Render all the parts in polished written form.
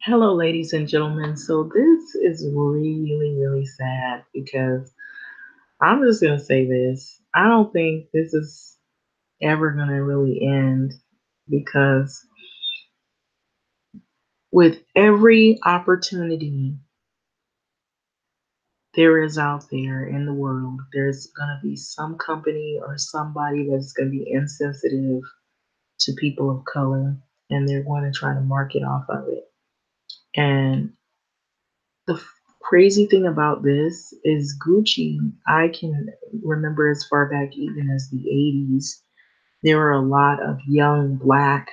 Hello, ladies and gentlemen. So this is really, really sad because I'm just going to say this. I don't think this is ever going to really end because with every opportunity there is out there in the world, there's going to be some company or somebody that's going to be insensitive to people of color and they're going to try to market off of it. And the crazy thing about this is Gucci, I can remember as far back even as the 80s, there were a lot of young black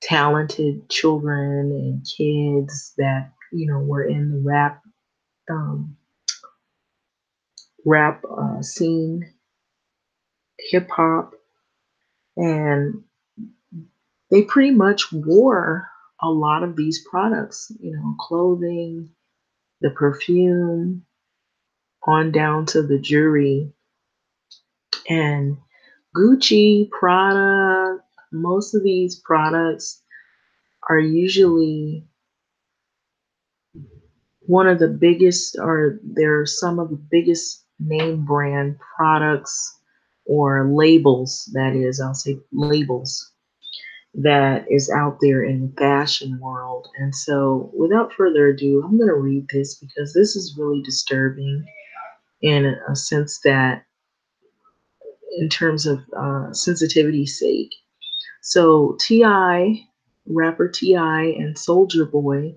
talented children and kids that, were in the um, rap scene, hip hop, and they pretty much wore a lot of these products, clothing, the perfume, on down to the jewelry. And Gucci, Prada, most of these products are usually one of the biggest, or they're some of the biggest name brand products or labels, that is, I'll say labels, that is out there in the fashion world. And so, without further ado, I'm going to read this because this is really disturbing in a sense that, in terms of sensitivity's sake. So rapper Ti, and Soldier Boy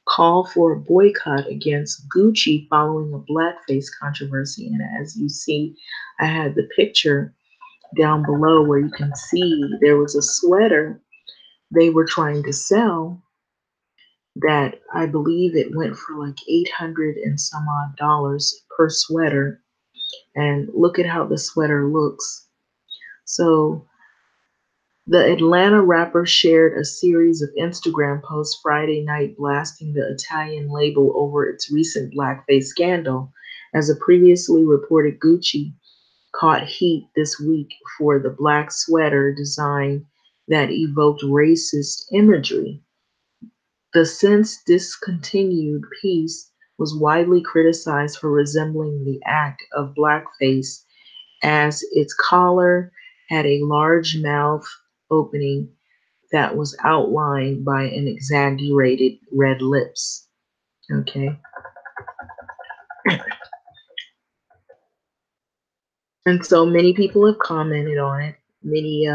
call for a boycott against Gucci following a blackface controversy. And as you see, I had the picture down below where you can see there was a sweater they were trying to sell that I believe it went for like 800 and some odd dollars per sweater. And look at how the sweater looks. So the Atlanta rapper shared a series of Instagram posts Friday night blasting the Italian label over its recent blackface scandal. As a previously reported, Gucci caught heat this week for the black sweater design that evoked racist imagery. The since discontinued piece was widely criticized for resembling the act of blackface, as its collar had a large mouth opening that was outlined by an exaggerated red lips. Okay. And so many people have commented on it. Many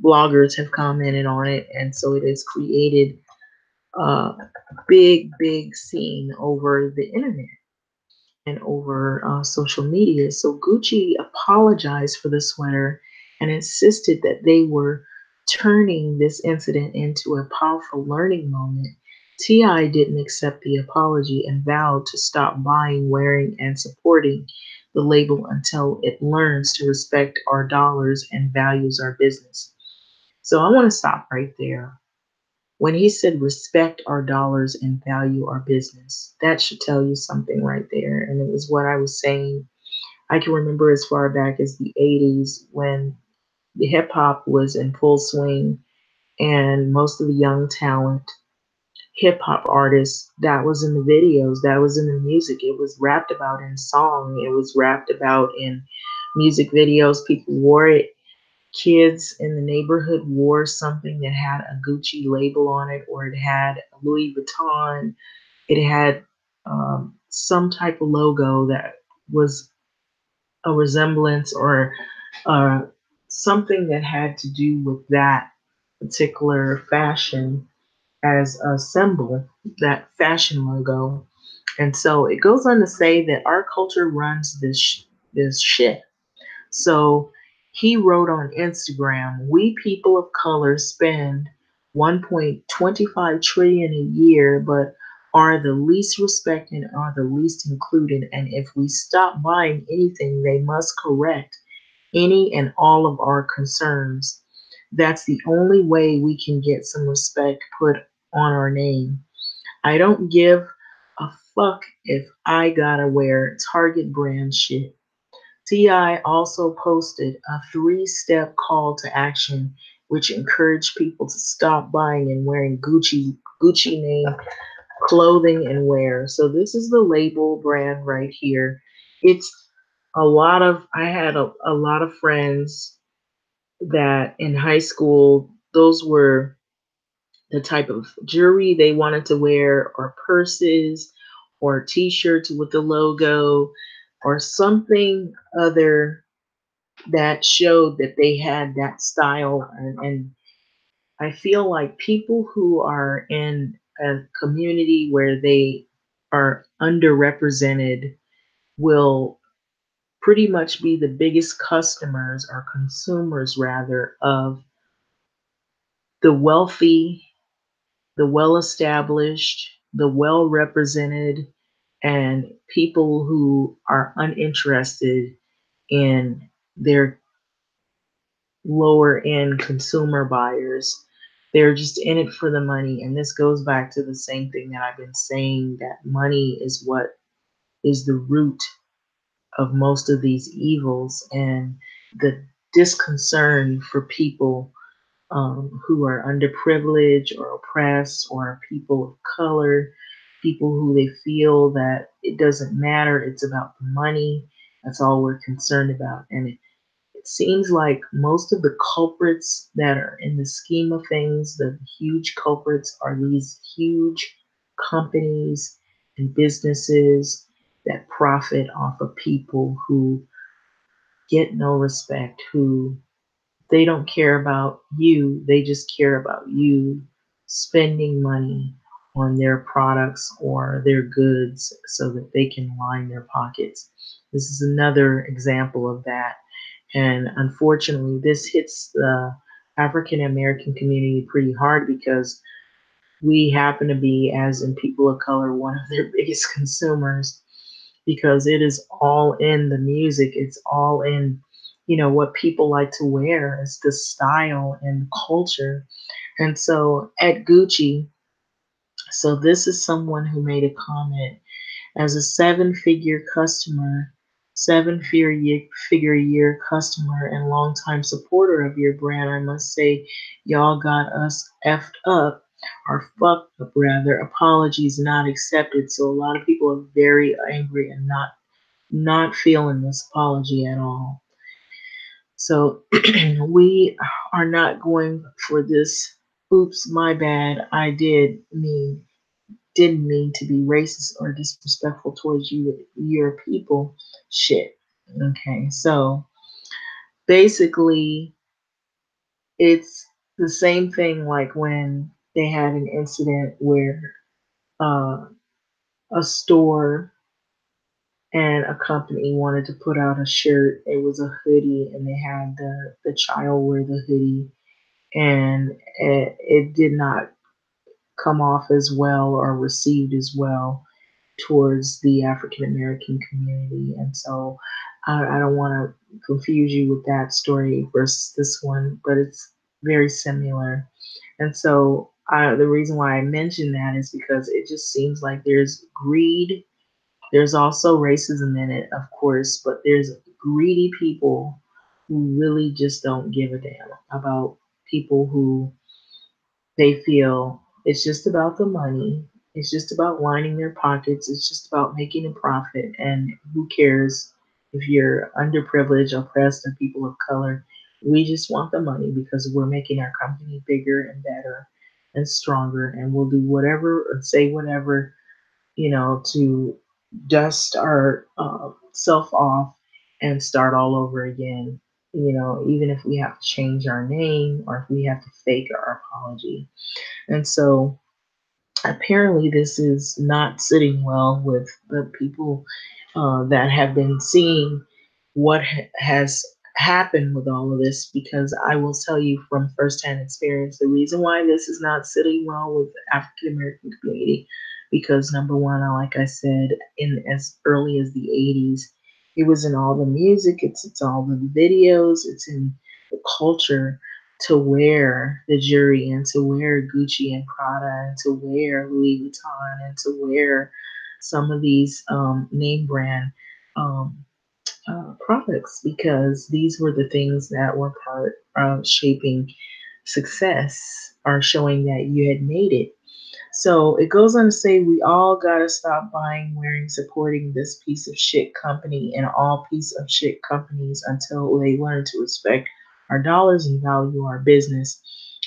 bloggers have commented on it. And so it has created a big scene over the internet and over social media. So Gucci apologized for the sweater and insisted that they were turning this incident into a powerful learning moment. Ti didn't accept the apology and vowed to stop buying, wearing, and supporting the label until it learns to respect our dollars and values our business. So I want to stop right there. When he said respect our dollars and value our business, that should tell you something right there. And it was what I was saying. I can remember as far back as the 80s when the hip hop was in full swing and most of the young talent, hip hop artists, that was in the videos, that was in the music. It was rapped about in song, it was rapped about in music videos. People wore it. Kids in the neighborhood wore something that had a Gucci label on it, or it had Louis Vuitton. It had some type of logo that was a resemblance, or uh, something that had to do with that particular fashion as a symbol, that fashion logo. And so it goes on to say that our culture runs this shit. So he wrote on Instagram, "We people of color spend 1.25 trillion a year, but are the least respected and are the least included. And if we stop buying anything, they must correct any and all of our concerns. That's the only way we can get some respect put on our name. I don't give a fuck if I gotta wear Target brand shit." Ti also posted a three-step call to action which encouraged people to stop buying and wearing Gucci name clothing and wear. So this is the label brand right here. It's a lot of, I had a lot of friends that in high school, those were the type of jewelry they wanted to wear, or purses, or t-shirts with the logo, or something other that showed that they had that style. And I feel like people who are in a community where they are underrepresented will pretty much be the biggest customers, or consumers rather, of the wealthy, the well established, the well represented, and people who are uninterested in their lower end consumer buyers. They're just in it for the money. And this goes back to the same thing that I've been saying, that money is what is the root of most of these evils, and the disconcern for people who are underprivileged or oppressed, or people of color, people who they feel that it doesn't matter, it's about the money. That's all we're concerned about. And it seems like most of the culprits that are in the scheme of things, the huge culprits, are these huge companies and businesses that profit off of people who get no respect, who they don't care about you, they just care about you spending money on their products or their goods so that they can line their pockets. This is another example of that. And unfortunately, this hits the African American community pretty hard, because we happen to be, as in people of color, one of their biggest consumers, because it is all in the music. It's all in, what people like to wear. It's the style and culture. And so at Gucci, so this is someone who made a comment: as a seven figure year customer and longtime supporter of your brand, I must say, y'all got us effed up, or fucked up rather. Apologies not accepted. So a lot of people are very angry and not feeling this apology at all. So we are not going for this. Oops, my bad. Didn't mean to be racist or disrespectful towards your people. Shit. Okay, so basically, it's the same thing like when they had an incident where uh, a store and a company wanted to put out a shirt. It was a hoodie, and they had the child wear the hoodie, and it did not come off as well or received as well towards the African American community. And so I don't want to confuse you with that story versus this one, but it's very similar. And so the reason why I mention that is because it just seems like there's greed. There's also racism in it, of course, but there's greedy people who really just don't give a damn about people who they feel it's just about the money. It's just about lining their pockets. It's just about making a profit. And who cares if you're underprivileged, oppressed, or people of color? We just want the money because we're making our company bigger and better and stronger. And we'll do whatever or say whatever, to dust our self off and start all over again. Even if we have to change our name, or if we have to fake our apology. And so apparently, this is not sitting well with the people that have been seeing what has happened with all of this. Because I will tell you from firsthand experience, the reason why this is not sitting well with the African American community, because number one, like I said, in as early as the 80s, it was in all the music, it's all the videos, it's in the culture to wear the jury, and to wear Gucci and Prada, and to wear Louis Vuitton, and to wear some of these name brand um, products, because these were the things that were part of shaping success, or showing that you had made it. So it goes on to say we all gotta stop buying, wearing, supporting this piece of shit company and all piece of shit companies until they learn to respect our dollars and value our business.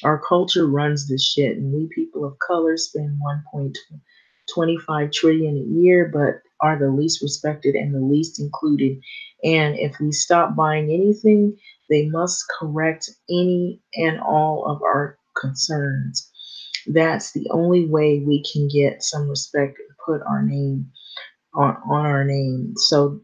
Our culture runs this shit, and we people of color spend 1.25 trillion a year, but are the least respected and the least included. And if we stop buying anything, they must correct any and all of our concerns. That's the only way we can get some respect and put our name on our name. So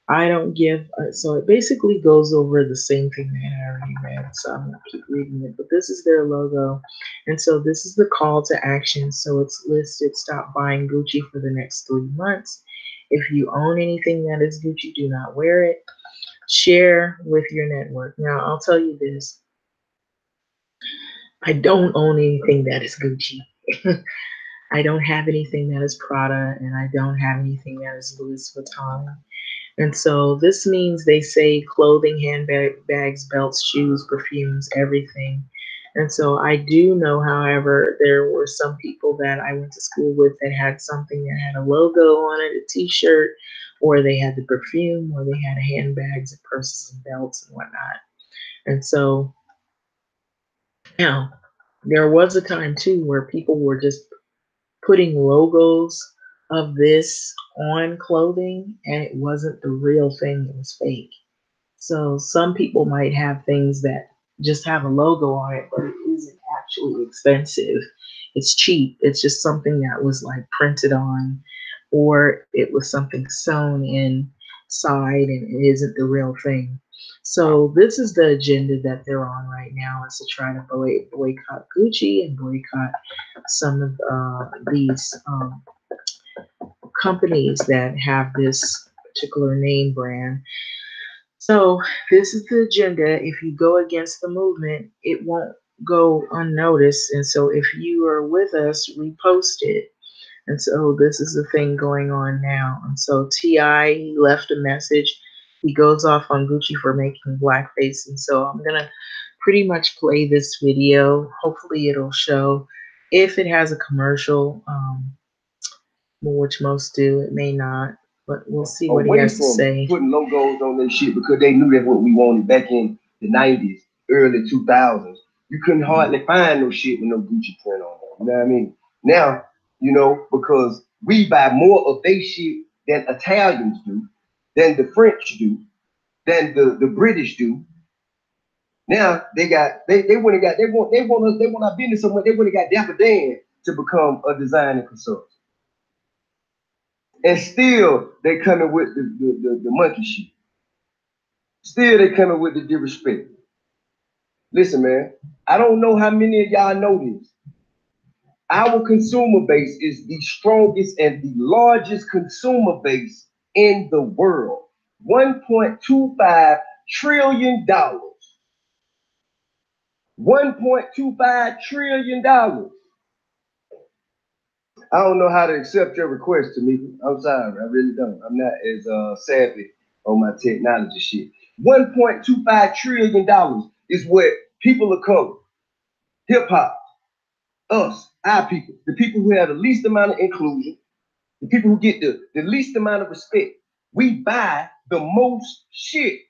I don't give, so it basically goes over the same thing that I already read. So I'm going to keep reading it. But this is their logo. And so this is the call to action. So it's listed stop buying Gucci for the next 3 months. If you own anything that is Gucci, do not wear it. Share with your network. Now, I'll tell you this, I don't own anything that is Gucci. I don't have anything that is Prada, and I don't have anything that is Louis Vuitton. And so this means they say clothing, handbags, belts, shoes, perfumes, everything. And so I do know, however, there were some people that I went to school with that had something that had a logo on it, a t-shirt, or they had the perfume, or they had handbags and purses and belts and whatnot. And so now there was a time too where people were just putting logos of this on clothing and it wasn't the real thing, it was fake. So some people might have things that just have a logo on it, but it isn't actually expensive. It's cheap. It's just something that was like printed on, or it was something sewn inside and it isn't the real thing. So this is the agenda that they're on right now, is to try to boycott Gucci and boycott some of these companies that have this particular name brand. So this is the agenda. If you go against the movement, it won't go unnoticed. And so if you are with us, repost it. And so this is the thing going on now. And so T.I., he left a message. He goes off on Gucci for making blackface. And so I'm going to pretty much play this video. Hopefully it'll show. If it has a commercial, which most do, it may not. But we'll see what he has to say. Putting logos on their shit because they knew that's what we wanted back in the 90s, early 2000s. You couldn't hardly find no shit with no Gucci print on it. You know what I mean? Now, you know, because we buy more of their shit than Italians do, than the French do, than the British do. Now they went and got they want our business so much they went and got Dapper Dan to become a designer consultant. And still they coming with the monkey shit. Still they coming with the disrespect. Listen, man, I don't know how many of y'all know this. Our consumer base is the strongest and the largest consumer base in the world. $1.25 trillion. $1.25 trillion. I don't know how to accept your request, Tamika. I'm sorry, I really don't. I'm not as savvy on my technology shit. $1.25 trillion is what people of color, hip hop, us, our people, the people who have the least amount of inclusion, the people who get the least amount of respect. We buy the most shit.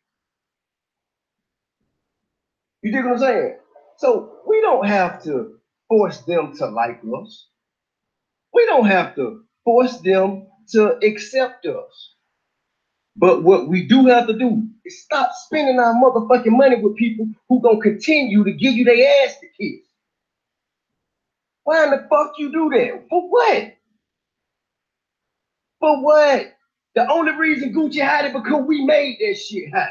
You dig what I'm saying? So we don't have to force them to like us. We don't have to force them to accept us. But what we do have to do is stop spending our motherfucking money with people who gonna continue to give you their ass to kiss. Why in the fuck you do that? For what? For what? The only reason Gucci had it because we made that shit hot.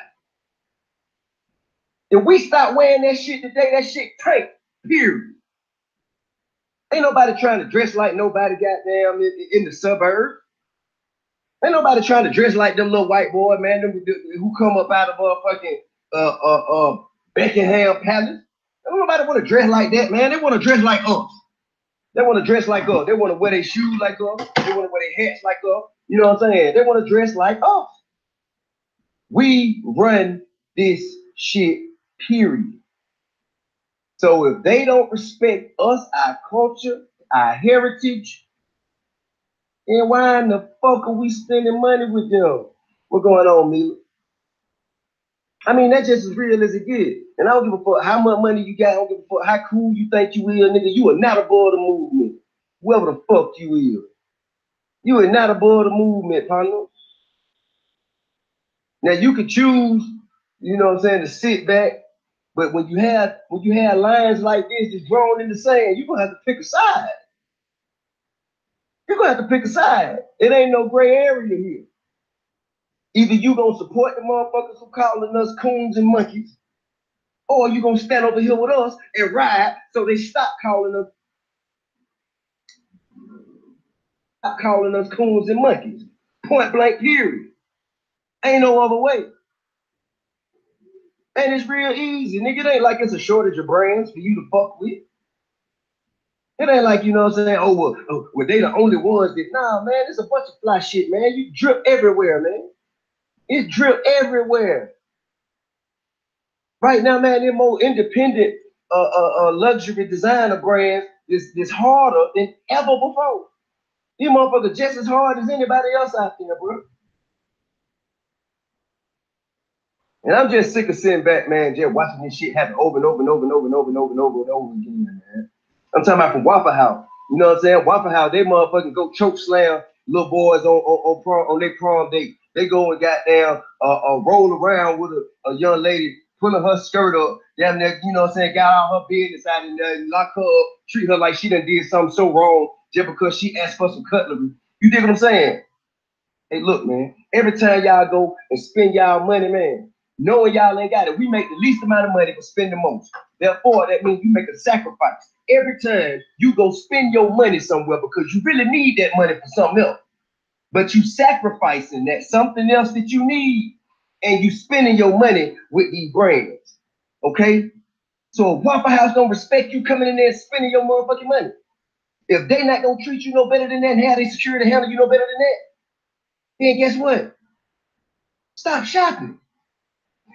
If we stop wearing that shit today, that shit tank. Period. Ain't nobody trying to dress like nobody goddamn in the suburbs. Ain't nobody trying to dress like them little white boy, man, them, who come up out of Beckenham Palace. Don't nobody want to dress like that, man. They want to dress like us. They want to dress like us. They want to wear their shoes like us. They want to wear their hats like us. You know what I'm saying? They want to dress like us. We run this shit, period. So if they don't respect us, our culture, our heritage, and why in the fuck are we spending money with them? What going on, Mila? I mean, that's just as real as it gets. And I don't give a fuck how much money you got. I don't give a fuck how cool you think you is, nigga. You are not above the movement. Whoever the fuck you is. You are not above the movement, partner. Now you could choose, you know what I'm saying, to sit back. But when you have lines like this just drawn in the sand, you're gonna have to pick a side. You're gonna have to pick a side. It ain't no gray area here. Either you gonna support the motherfuckers who calling us coons and monkeys, or you gonna stand over here with us and ride so they stop calling us coons and monkeys. Point blank period. Ain't no other way. And it's real easy, nigga. It ain't like it's a shortage of brands for you to fuck with. It ain't like, you know what I'm saying, well, they the only ones that, nah, man, it's a bunch of fly shit, man. You drip everywhere, man. It's drip everywhere. Right now, man, them more independent luxury designer brands is harder than ever before. These motherfuckers just as hard as anybody else out there, bro. And I'm just sick of sitting back, man, just watching this shit happen over and over and over and over and over and over and over and over again, man. I'm talking about from Waffle House. You know what I'm saying? Waffle House, they motherfucking go choke slam little boys on their prom date. They go and goddamn roll around with a young lady, pulling her skirt up, damn near, you know what I'm saying, got all her business out and lock her up, treat her like she done did something so wrong just because she asked for some cutlery. You dig what I'm saying? Hey, look, man, every time y'all go and spend y'all money, man, knowing y'all ain't got it, we make the least amount of money but spend the most. Therefore, that means you make a sacrifice. Every time you go spend your money somewhere because you really need that money for something else, but you sacrificing that something else that you need and you spending your money with these brands, okay? So if Waffle House don't respect you coming in there and spending your motherfucking money, if they not gonna treat you no better than that and have their security handle you no better than that, then guess what? Stop shopping.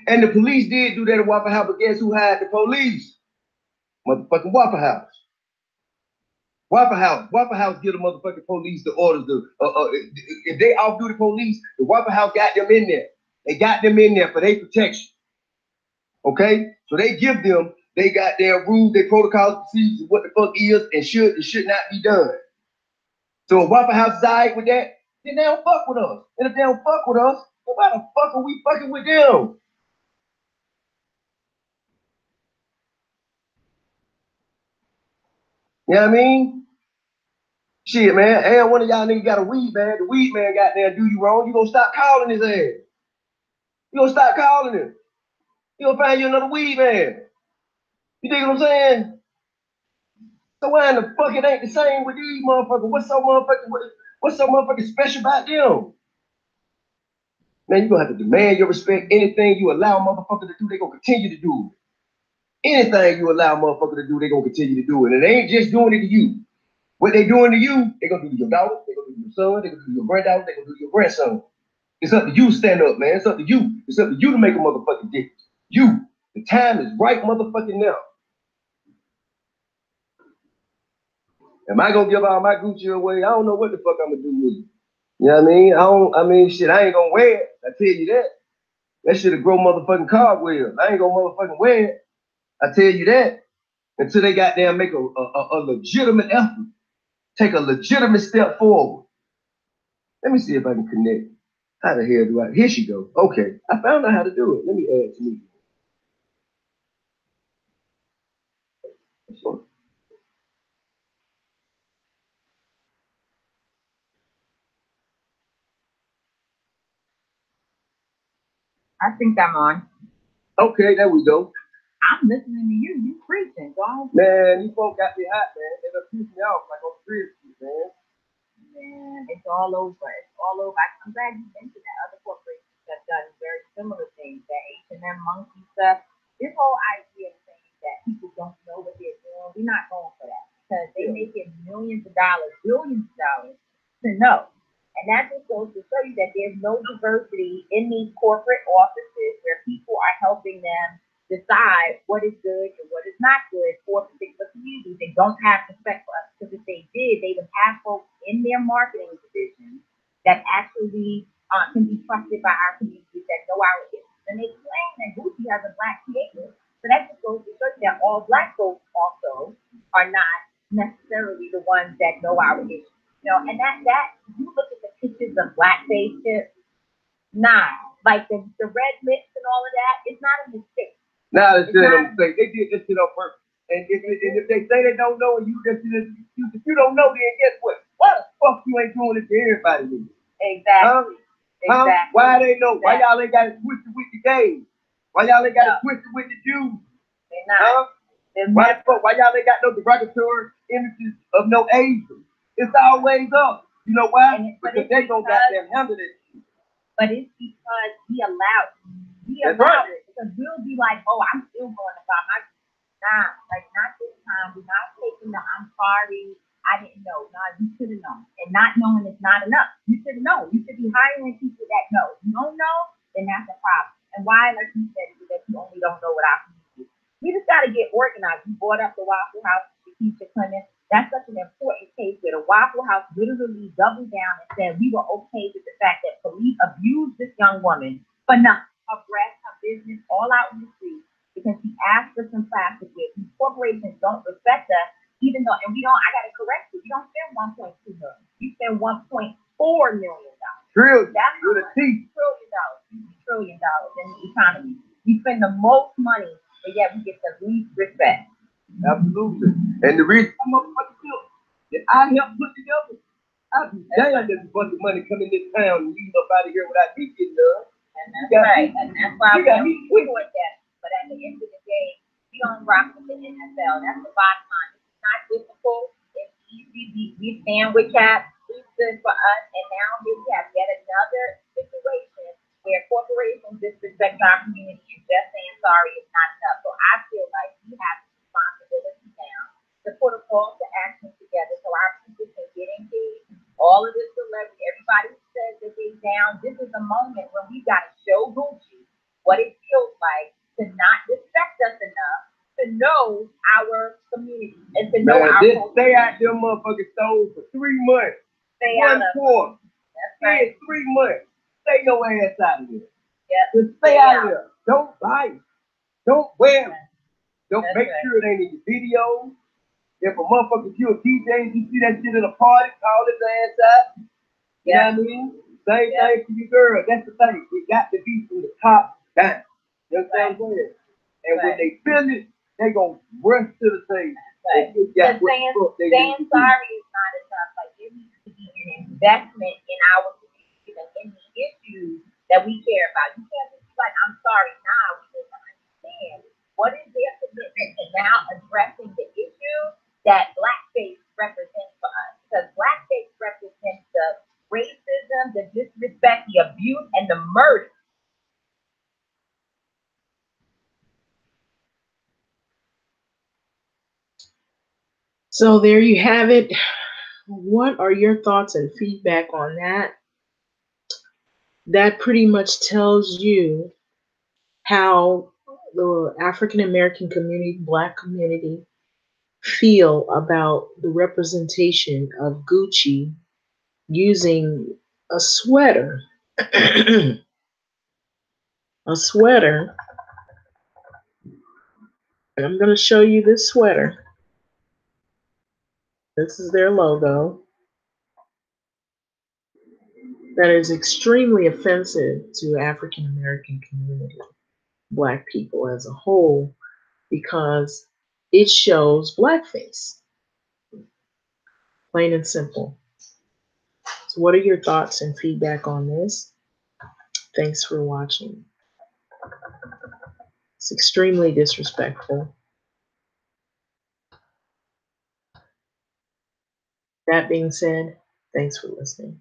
And the police did do that at Waffle House, but guess who hired the police? Motherfucking Waffle House. Waffle House give the motherfucking police the orders to, if they off-duty police, the Waffle House got them in there. They got them in there for their protection. Okay? So they give them, they got their rules, their protocols, procedures, what the fuck is and should not be done. So if Waffle House is all right with that, then they don't fuck with us. And if they don't fuck with us, then why the fuck are we fucking with them? You know what I mean? Shit, man. And one of y'all niggas got a weed man. The weed man got there do you wrong. You gonna stop calling his ass. You gonna stop calling him. You gonna find you another weed man. You dig what I'm saying? So why in the fuck it ain't the same with these motherfuckers? What's so motherfucking special about them? Man, you gonna have to demand your respect. Anything you allow a motherfucker to do, they gonna continue to do it. Anything you allow a motherfucker to do, they gonna continue to do it. And they ain't just doing it to you. What they doing to you, they gonna do to your daughter, they gonna do to your son, they gonna do to your granddaughter, they gonna do to your grandson. It's up to you to stand up, man. It's up to you. It's up to you to make a motherfucking difference. You. The time is right motherfucking now. Am I gonna give all my Gucci away? I don't know what the fuck I'm gonna do with it. You know what I mean? Shit, I ain't gonna wear it. I tell you that. That shit'll grow motherfucking cartwheels. I ain't gonna motherfucking wear it. I tell you that. Until they goddamn make a legitimate effort. Take a legitimate step forward. Let me see if I can connect. How the hell do I? Here she go. Okay, I found out how to do it. Let me add to me. I think I'm on. Okay, there we go. I'm listening to you. You preaching, dog. Man, these folks got me hot, man. They done pissed me off like on the street, man. Man, it's all over. It's all over. I'm glad you mentioned that other corporations have done very similar things. That H&M monkey stuff. This whole idea of saying that people don't know what they're doing, we're not going for that because they make it millions of dollars, billions of dollars to know. And that just goes to show you that there's no diversity in these corporate offices where people are helping them decide what is good and what is not good for a particular community. They don't have respect for us because if they they did, they would have folks in their marketing division that actually can be trusted by our communities that know our issues. And they claim that Gucci has a black creator. So that just goes to show you that all black folks also are not necessarily the ones that know our issues. You know, and that you look at the pictures of Blackface chips, nah, like the red lips and all of that, it's not a mistake. Now it's not a mistake. They did this shit on purpose. And if they say they don't know and you just if you don't know, then guess what? Why the fuck you ain't doing it to everybody? Exactly. Huh? Exactly. Why they know? Exactly. Why y'all ain't got it twisted with the game? Why y'all ain't got it twisted with the Jews? They're not. Why the fuck? Why y'all ain't got no derogatory images of no Asians? It's always up. You know why? Because they don't got them handle it. But it's because we allow it. Because we'll be like, oh, I'm still going to buy my not this time. We're not taking the I'm sorry, I didn't know. No, you should have known. And not knowing is not enough. You should know. You should be hiring people that know. You don't know, then that's a problem. And why, like you said, is that you only don't know what I can do. We just got to get organized. You brought up the Waffle House, Keisha Clinton. That's such an important case where the Waffle House literally doubled down and said we were okay with the fact that police abused this young woman for nothing. Her breast, her business, all out in the street because she asked for some plastic goods. These corporations don't respect us, even though, and we don't, I got to correct you, we don't spend 1.2 million. We spend $1.4 million. Trillion. That's with a T. $1 trillion in the economy. We spend the most money, but yet we get the least respect. Absolutely. And the reason I'm that I help put together, I'd be damned if a bunch of money come in this town and leave up out of here without me getting done. And that's right. And that's why we support that. But at the end of the day, we don't rock with the NFL. That's the bottom line. It's not difficult. It's easy. We stand with Cap. He's good for us. And now here we have yet another situation where corporations disrespect our community and just saying sorry is not enough. So I feel like we have responsibility now to put a call to action together so our people can get engaged. All of this celebrity, everybody says that they're down. This is a moment when we got to show Gucci what it feels like to not respect us enough to know our community and to know our just stay out them motherfucking stores for 3 months. Stay out of them. That's right. 3 months. Stay your ass out of here. Yeah. Just stay out of here. Don't buy it. Don't wear it. Don't That's make right. sure it ain't in your videos. If a motherfucker kill DJ, you see that shit in a party, call his ass out. You know what I mean? Same thing for your girl. That's the thing. It got to be from the top down. You understand what I'm saying? And when they feel it, they gonna rush to the thing. Right. Saying sorry is not enough. Like there needs to be an investment in our community and in the issues that we care about. You can't just be like, I'm sorry. Nah, we need to understand what is their commitment to now addressing the issue that Blackface represents for us. Because Blackface represents the racism, the disrespect, the abuse, and the murder. So there you have it. What are your thoughts and feedback on that? That pretty much tells you how the African American community, Black community, feel about the representation of Gucci using a sweater. A sweater. And I'm going to show you this sweater. This is their logo. That is extremely offensive to African American community, Black people as a whole, because it shows blackface. Plain and simple. So what are your thoughts and feedback on this? Thanks for watching. It's extremely disrespectful. That being said, thanks for listening.